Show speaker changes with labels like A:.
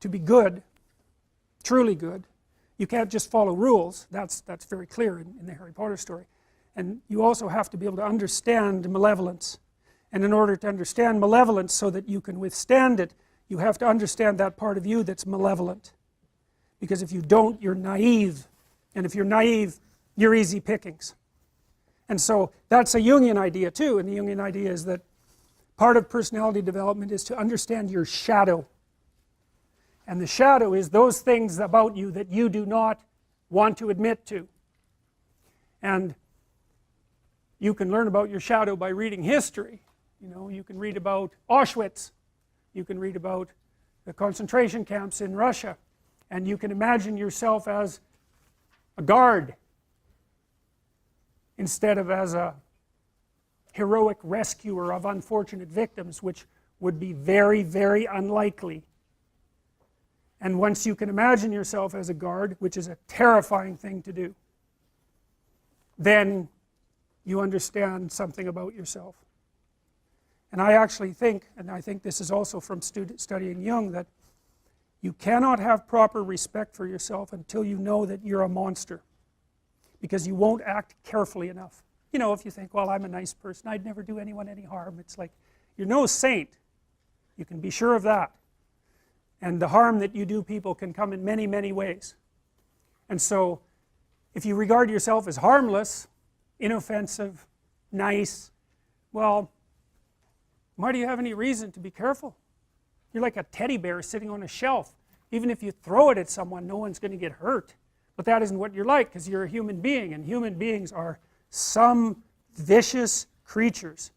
A: to be good, truly good, you can't just follow rules. That's very clear in the Harry Potter story. And you also have to be able to understand malevolence. And in order to understand malevolence so that you can withstand it, you have to understand that part of you that's malevolent. Because if you don't, you're naive. And if you're naive, you're easy pickings. And so that's a Jungian idea too. And the Jungian idea is that part of personality development is to understand your shadow. And the shadow is those things about you that you do not want to admit to. And you can learn about your shadow by reading history. You know, you can read about Auschwitz. You can read about the concentration camps in Russia. And you can imagine yourself as a guard instead of as a heroic rescuer of unfortunate victims, which would be very, very unlikely. And once you can imagine yourself as a guard, which is a terrifying thing to do, then you understand something about yourself. And I actually think, and I think this is also from studying Jung, that you cannot have proper respect for yourself until you know that you're a monster. Because you won't act carefully enough. You know, if you think, well, I'm a nice person, I'd never do anyone any harm, it's like, you're no saint. You can be sure of that. And the harm that you do people can come in many, many ways. And so, if you regard yourself as harmless, inoffensive, nice, well, why do you have any reason to be careful? You're like a teddy bear sitting on a shelf. Even if you throw it at someone, no one's going to get hurt. But that isn't what you're like, because you're a human being, and human beings are some vicious creatures.